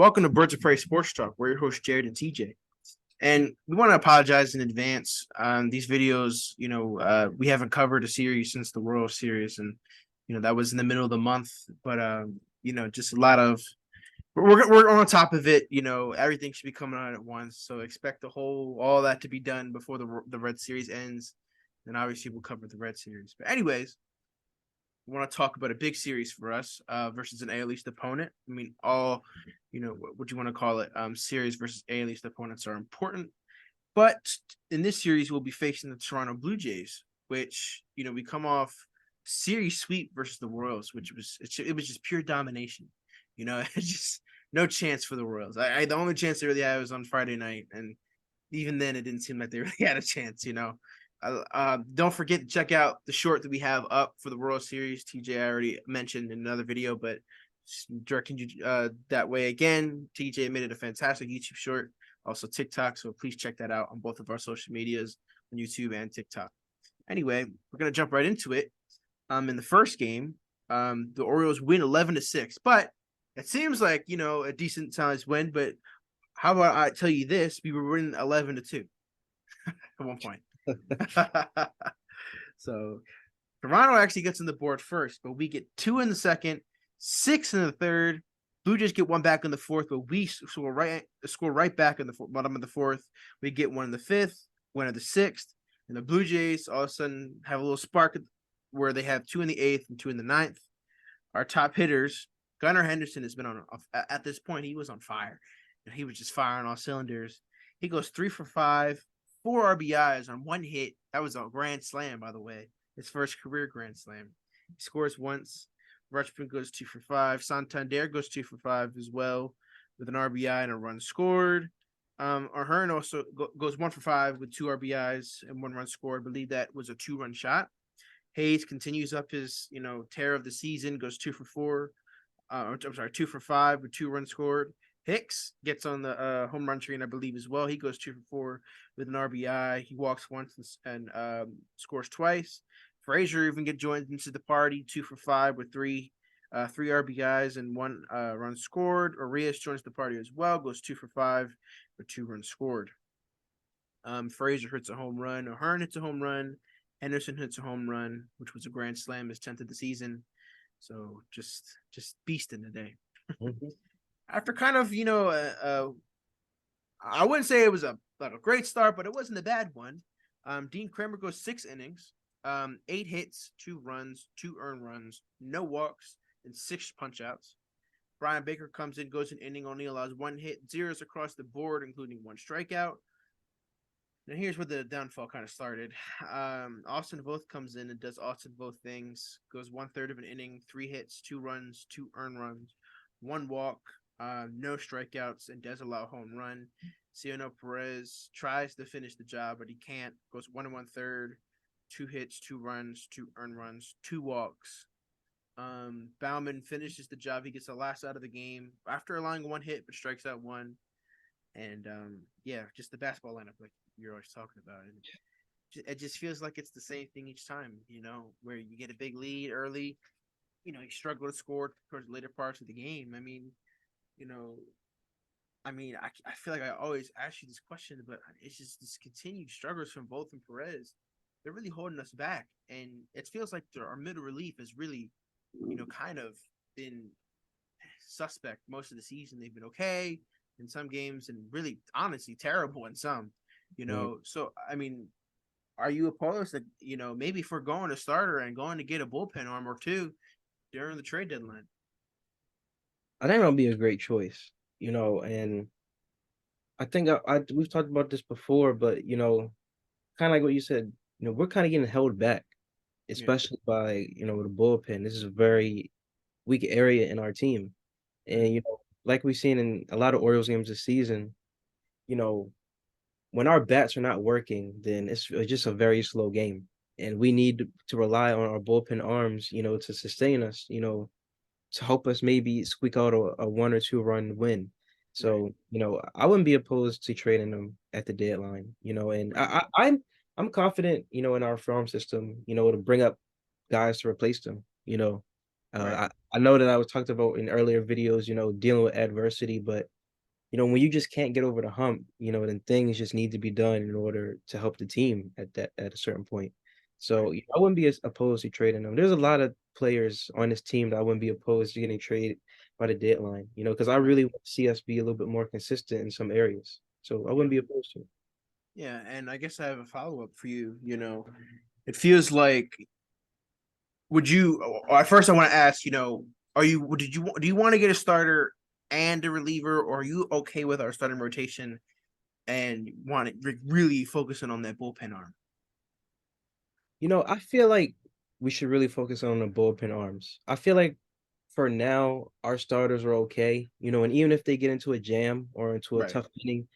Welcome to Birds of Prey Sports Talk. We're your hosts, Jared and TJ. And we want to apologize in advance. These videos, we haven't covered a series since the World Series, and that was in the middle of the month. But just a lot of we're on top of it. Everything should be coming out at once. So expect all that to be done before the Red Series ends. And obviously we'll cover the Red Series. But anyways, we want to talk about a big series for us versus an AL East opponent. I mean, what you want to call it, series versus AL East opponents are important. But in this series, we'll be facing the Toronto Blue Jays, which, we come off series sweep versus the Royals, which was just pure domination. It's just no chance for the Royals. The only chance they really had was on Friday night, and even then, it didn't seem like they really had a chance. Don't forget to check out the short that we have up for the World Series. TJ already mentioned in another video, but directing you that way again. TJ made it a fantastic YouTube short, also TikTok. So please check that out on both of our social medias on YouTube and TikTok. Anyway, we're gonna jump right into it. In the first game, the Orioles win 11-6, but it seems like a decent sized win. But how about I tell you this? We were winning 11-2 at one point. So Toronto actually gets on the board first, but we get 2 in the second, 6 in the third. Blue Jays get 1 back in the fourth, but we score right back in the bottom of the fourth. We get 1 in the fifth, 1 in the sixth, and the Blue Jays all of a sudden have a little spark where they have 2 in the eighth and 2 in the ninth. Our top hitters, Gunnar Henderson, has been at this point. He was on fire. He was just firing all cylinders. He goes 3 for 5. 4 RBIs on 1 hit. That was a grand slam, by the way. His first career grand slam. He scores once. Rutschman goes 2 for 5. Santander goes 2 for 5 as well with an RBI and a run scored. Ahern also goes 1 for 5 with 2 RBIs and 1 run scored. I believe that was a 2-run shot. Hayes continues up his tear of the season. Goes 2 for 4. 2 for 5 with 2 runs scored. Hicks gets on the home run train, I believe, as well. He goes 2 for 4 with an RBI. He walks once and scores twice. Frazier even joined into the party, 2 for 5 with 3 RBIs and 1 run scored. Arias joins the party as well, goes 2 for 5 with 2 runs scored. Frazier hits a home run. Ahern hits a home run. Henderson hits a home run, which was a grand slam, his 10th of the season. So just beasting today. Mm-hmm. After kind of, I wouldn't say it was a great start, but it wasn't a bad one. Dean Kramer goes 6 innings, 8 hits, 2 runs, 2 earned runs, no walks, and 6 punch-outs. Brian Baker comes in, goes an inning, only allows 1 hit, zeros across the board, including 1 strikeout. Now here's where the downfall kind of started. Austin Voth comes in and does Austin Voth things, goes 1/3 of an inning, 3 hits, 2 runs, 2 earned runs, 1 walk, no strikeouts, and does allow a home run. Cionel Perez tries to finish the job, but he can't. Goes 1 1/3, 2 hits, 2 runs, 2 earned runs, 2 walks. Bauman finishes the job. He gets the last out of the game after allowing 1 hit, but strikes out 1. And just the basketball lineup, like you're always talking about. And it just feels like it's the same thing each time, where you get a big lead early, you struggle to score towards the later parts of the game. I feel like I always ask you this question, but it's just this continued struggles from Voth and Perez. They're really holding us back, and it feels like our middle relief has really, kind of been suspect most of the season. They've been okay in some games, and really, honestly, terrible in some. So are you opposed to maybe foregoing a starter and going to get a bullpen arm or 2 during the trade deadline? I think that'll be a great choice, and I think we've talked about this before, but kind of like what you said, we're kind of getting held back, especially by the bullpen. This is a very weak area in our team, and like we've seen in a lot of Orioles games this season, when our bats are not working, then it's just a very slow game, and we need to rely on our bullpen arms, to sustain us, to help us maybe squeak out a 1 or 2 run win. So, I wouldn't be opposed to trading them at the deadline, and I'm confident, in our farm system, to bring up guys to replace them, I know that I was talked about in earlier videos, dealing with adversity, but when you just can't get over the hump, then things just need to be done in order to help the team at a certain point. So Right. I wouldn't be as opposed to trading them. There's a lot of players on this team that I wouldn't be opposed to getting traded by the deadline, because I Right. really want to see us be a little bit more consistent in some areas. So I wouldn't be opposed to it. Yeah, and I guess I have a follow up for you. It feels like would you? At first, I want to ask. Are you? Do you want to get a starter and a reliever, or are you okay with our starting rotation and want to really focusing on that bullpen arm? I feel like we should really focus on the bullpen arms. I feel like for now, our starters are okay, and even if they get into a jam or into a Right. tough inning,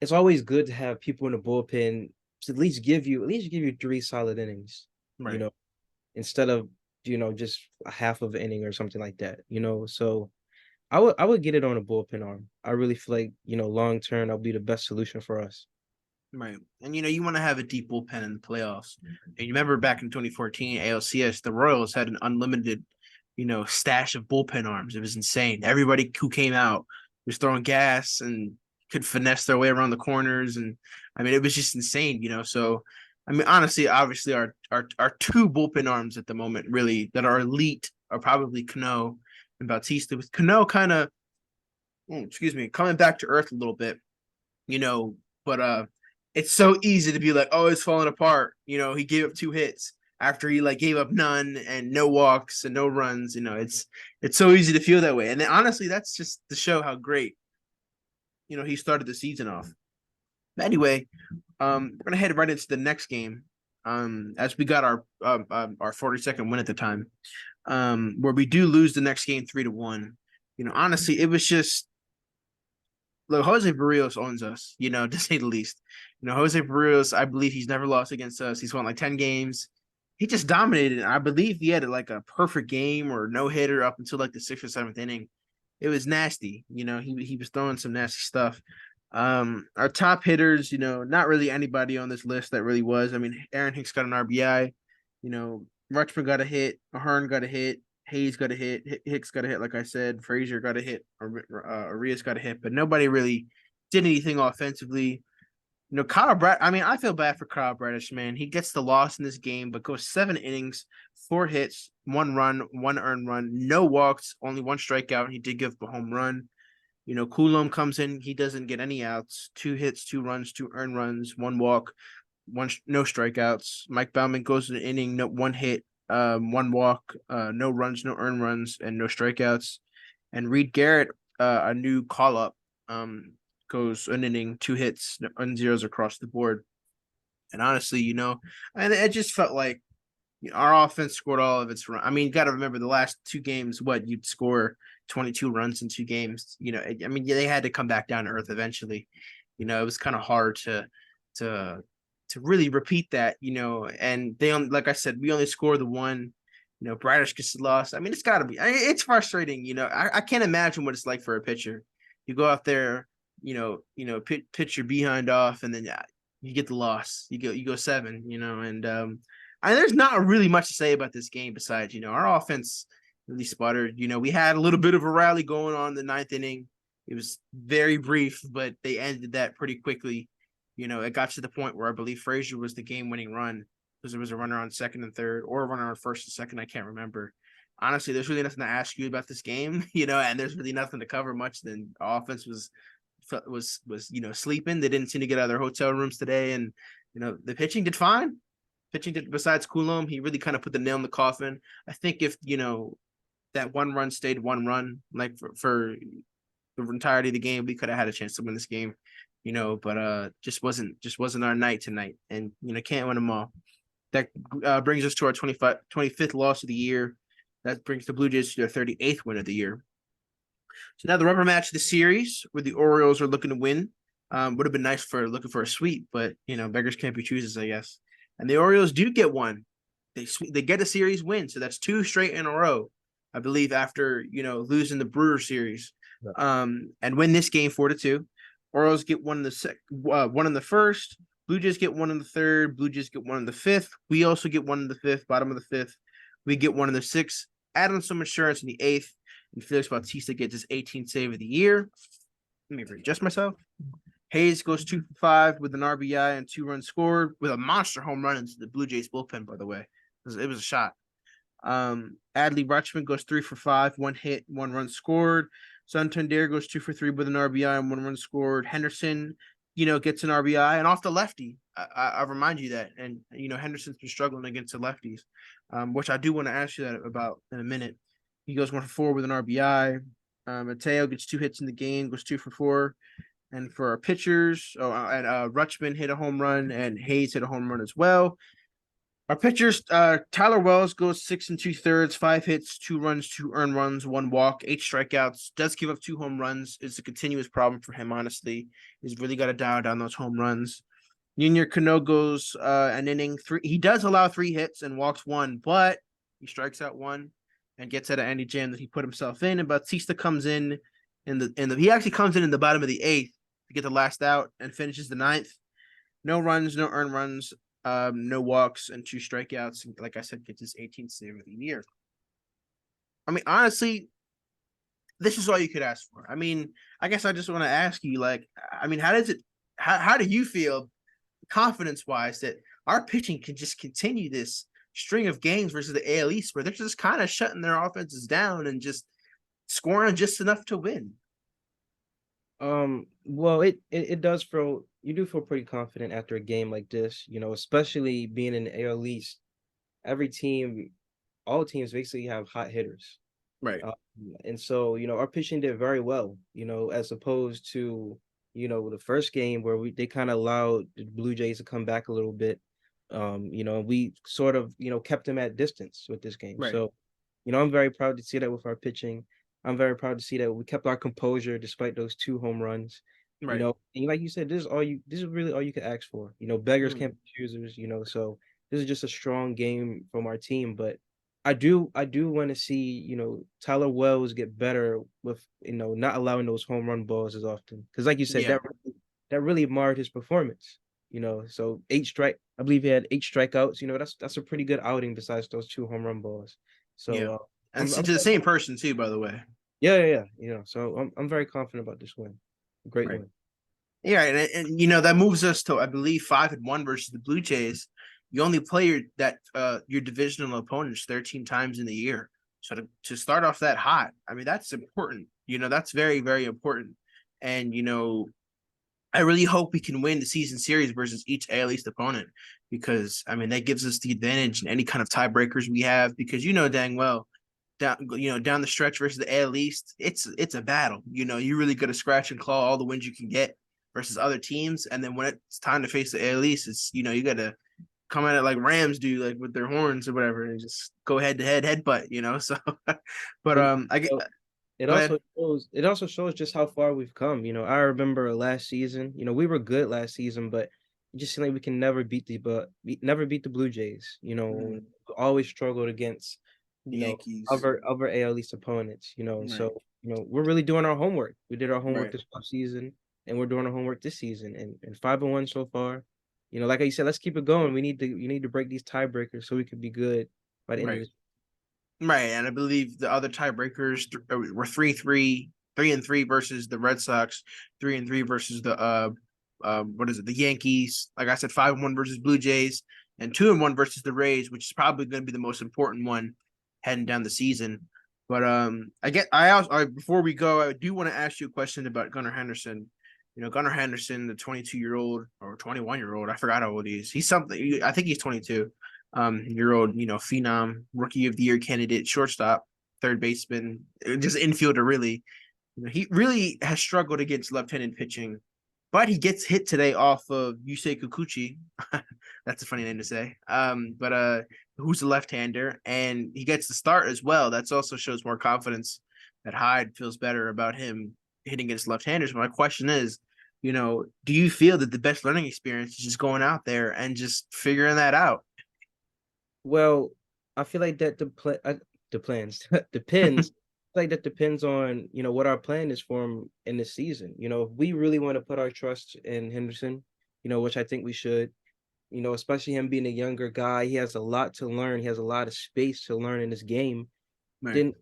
it's always good to have people in the bullpen to at least give you 3 solid innings, you Right. know, instead of, just a half of an inning or something like that. So I would get it on a bullpen arm. I really feel like, long term that'll be the best solution for us. Right. And you want to have a deep bullpen in the playoffs. And you remember back in 2014 ALCS, the Royals had an unlimited, stash of bullpen arms. It was insane. Everybody who came out was throwing gas and could finesse their way around the corners. And I mean, it was just insane. So I mean, honestly, obviously our two bullpen arms at the moment really that are elite are probably Cano and Bautista. With Cano kind of, excuse me, coming back to earth a little bit, you know, but it's so easy to be like, oh, it's falling apart. He gave up 2 hits after he like gave up none and no walks and no runs. It's so easy to feel that way. And then, honestly, that's just to show how great, he started the season off. But anyway, we're gonna head right into the next game. As we got our 42nd win at the time. Where we do lose the next game 3-1. Honestly, it was just look, Jose Barrios owns us, to say the least. Jose Barrios, I believe he's never lost against us. He's won like 10 games. He just dominated. I believe he had like a perfect game or no hitter up until like the 6th or 7th inning. It was nasty. He was throwing some nasty stuff. Our top hitters, not really anybody on this list that really was. I mean, Aaron Hicks got an RBI. You know, Rutschman got a hit. Ahern got a hit. Hayes got a hit. Hicks got a hit, like I said. Frazier got a hit. Arias got a hit, but nobody really did anything offensively. Kyle Brad. I mean, I feel bad for Kyle Bradish, man. He gets the loss in this game, but goes 7 innings, 4 hits, 1 run, 1 earned run, no walks, only 1 strikeout. He did give up a home run. Coulomb comes in, he doesn't get any outs, 2 hits, 2 runs, 2 earned runs, 1 walk, no strikeouts. Mike Baumann goes in an inning, 1 hit, 1 walk, no runs, no earned runs, and no strikeouts. And Reed Garrett, a new call up, goes an inning, 2 hits, and zeros across the board. And honestly, and it just felt like our offense scored all of its run. I mean, you got to remember the last 2 games. What you'd score 22 runs in 2 games. I mean, they had to come back down to earth eventually. It was kind of hard to to really repeat that. And they only, like I said, we only scored the one. Bradish gets lost. I mean, it's got to be. It's frustrating. I can't imagine what it's like for a pitcher. You go out there, pitch your behind off, and then you get the loss. You go 7. There's not really much to say about this game besides, our offense really sputtered. We had a little bit of a rally going on in the 9th inning. It was very brief, but they ended that pretty quickly. It got to the point where I believe Frazier was the game-winning run because there was a runner on second and third or a runner on first and second. I can't remember. Honestly, there's really nothing to ask you about this game, and there's really nothing to cover much. Then offense was sleeping. They didn't seem to get out of their hotel rooms today, and the pitching did fine. Pitching did, besides Coulomb, he really kind of put the nail in the coffin. I think if that 1 run stayed 1 run, like for the entirety of the game, we could have had a chance to win this game. But just wasn't our night tonight, and can't win them all. That brings us to our 25th loss of the year. That brings the Blue Jays to their 38th win of the year. So now the rubber match of the series, where the Orioles are looking to win, would have been nice for looking for a sweep, but beggars can't be choosers, I guess. And the Orioles do get one. They get a series win, so that's 2 straight in a row, I believe, after losing the Brewer series, Yeah. and win this game 4-2. Orioles get one in the first. Blue Jays get one in the third. Blue Jays get one in the fifth. We also get one in the fifth. Bottom of the fifth, we get one in the sixth. Add on some insurance in the eighth, and Felix Bautista gets his 18th save of the year. Let me readjust myself. Hayes goes 2 for 5 with an RBI and 2 runs scored with a monster home run into the Blue Jays bullpen. By the way, it was a shot. Adley Rutschman goes 3 for 5, 1 hit, 1 run scored. Santander goes 2 for 3 with an RBI and 1 run scored. Henderson, gets an RBI and off the lefty. I remind you that, and Henderson's been struggling against the lefties, which I do want to ask you that about in a minute. He goes 1 for 4 with an RBI. Mateo gets 2 hits in the game, goes 2 for 4. And for our pitchers, Rutschman hit a home run and Hayes hit a home run as well. Our pitchers, Tyler Wells goes 6 2/3, 5 hits, 2 runs, 2 earned runs, 1 walk, 8 strikeouts. Does give up 2 home runs. It's a continuous problem for him, honestly. He's really got to dial down those home runs. Junior Cano goes an inning three. He does allow 3 hits and walks 1, but he strikes out 1 and gets out of any jam that he put himself in. And Bautista comes in he actually comes in the bottom of the 8th to get the last out and finishes the 9th. No runs, no earned runs, no walks, and 2 strikeouts. And like I said, gets his 18th save of the year. I mean, honestly, this is all you could ask for. I mean, I guess I just want to ask you, how do you feel confidence wise that our pitching can just continue this string of games versus the AL East where they're just kind of shutting their offenses down and just scoring just enough to win? Well, it does feel you do feel pretty confident after a game like this, especially being in the AL East. Every team, all teams basically have hot hitters. Right. Um, and so, our pitching did very well, as opposed to, the first game where they kind of allowed the Blue Jays to come back a little bit. And we sort of, kept them at distance with this game. Right. So, I'm very proud to see that with our pitching. I'm very proud to see that we kept our composure despite those 2 home runs. Right. And like you said, this is really all you can ask for. Beggars Mm. can't be choosers, so this is just a strong game from our team. But I do want to see, Tyler Wells get better with, not allowing those home run balls as often. Because like you said, Yeah. that really marred his performance. So I believe he had 8 strikeouts. That's a pretty good outing besides those 2 home run balls. Yeah. So And to the same person too, by the way. yeah. So I'm very confident about this win. Great Right. win. Yeah, and that moves us to I believe 5-1 versus the Blue Jays. You only play your divisional opponents 13 times in the year. So to start off that hot, I mean that's important. That's very, very important. And I really hope we can win the season series versus each AL East opponent because I mean that gives us the advantage in any kind of tiebreakers we have because dang well down the stretch versus the AL East, it's a battle. You really got to scratch and claw all the wins you can get versus other teams, and then when it's time to face the AL East, it's you got to come at it like Rams do, like with their horns or whatever, and just go head to head headbutt. So, but And I get. so it Go ahead. also shows just how far we've come. I remember last season, we were good last season, but it just seemed like we can never beat the Blue Jays. Mm, Always struggled against, Yankees. other AL East opponents, Right. so we're really doing our homework. We did our homework Right. this off season, and we're doing our homework this season, and 5-1 so far. Like I said, let's keep it going. We need to break these tiebreakers so we could be good by the end of Right. this. Right, and I believe the other tiebreakers were 3-3, 3-3 versus the Red Sox, 3-3 versus the what is it, the Yankees. Like I said, 5-1 versus Blue Jays, and 2-1 versus the Rays, which is probably going to be the most important one heading down the season. But I also before we go, I do want to ask you a question about Gunnar Henderson. Gunnar Henderson, the 22-year-old or 21-year-old, I forgot how old he is. He's something. I think he's 22 year old, phenom, rookie of the year candidate, shortstop, third baseman, just infielder, really. He really has struggled against left-handed pitching, but he gets hit today off of Yusei Kikuchi. That's a funny name to say. But who's a left-hander, and he gets the start as well. That's also shows more confidence that Hyde feels better about him hitting against left-handers. My question is, do you feel that the best learning experience is just going out there and just figuring that out? Well, I feel like that the plans depends. Like that depends on what our plan is for him in this season. If we really want to put our trust in Henderson, which I think we should. Especially him being a younger guy, he has a lot to learn. He has a lot of space to learn in this game. Right. Then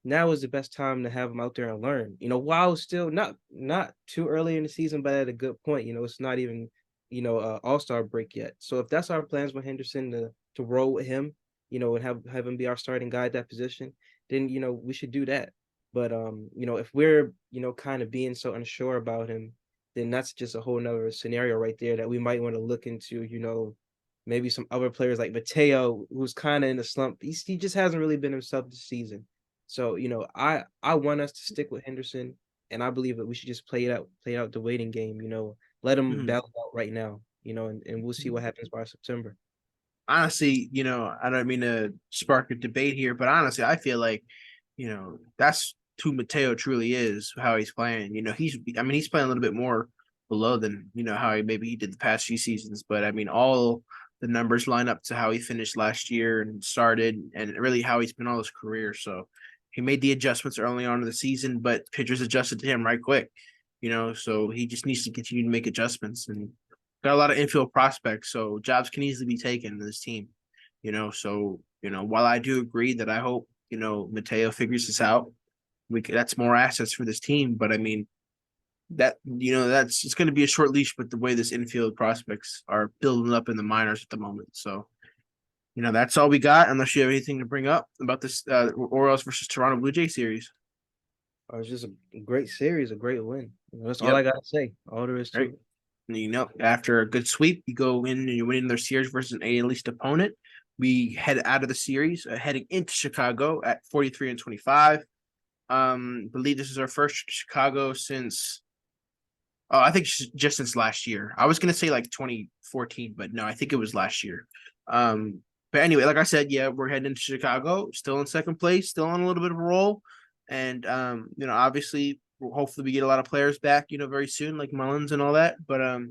now is the best time to have him out there and learn. While still not too early in the season, but at a good point. It's not even All-Star break yet. So if that's our plans with Henderson to roll with him, and have him be our starting guy at that position, then we should do that. But if we're kind of being so unsure about him, then that's just a whole nother scenario right there that we might want to look into. Maybe some other players like Mateo, who's kind of in a slump. He just hasn't really been himself this season. So, I want us to stick with Henderson, and I believe that we should just play out the waiting game, let him Mhm. battle out right now, and we'll see what happens by September. Honestly, I don't mean to spark a debate here, but honestly, I feel like, that's who Mateo truly is, how he's playing. He's playing a little bit more below than, how maybe he did the past few seasons. But I mean, all the numbers line up to how he finished last year and started, and really how he's been all his career. So he made the adjustments early on in the season, but pitchers adjusted to him right quick, so he just needs to continue to make adjustments and got a lot of infield prospects, so jobs can easily be taken in this team. So while I do agree that I hope Mateo figures this out, that's more assets for this team. But I mean that's it's going to be a short leash with the way this infield prospects are building up in the minors at the moment. So that's all we got. Unless you have anything to bring up about this Orioles versus Toronto Blue Jay series. It was just a great series, a great win. That's all I Yep. gotta say. All there is to Right. it. After a good sweep, you go in and you win their series versus an A least opponent. We head out of the series, heading into Chicago at 43-25. Believe this is our first Chicago since, oh, I think just since last year. I was gonna say like 2014, but no, I think it was last year. But anyway, like I said, yeah, we're heading into Chicago, still in second place, still on a little bit of a roll, and obviously, hopefully we get a lot of players back, very soon, like Mullins and all that. But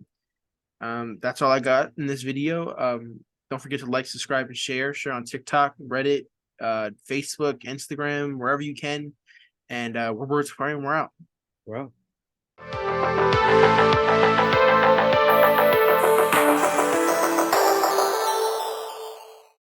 that's all I got in this video. Don't forget to like, subscribe, and share on TikTok, Reddit, Facebook, Instagram, wherever you can. And we're Birds of Prey, and we're out. Wow.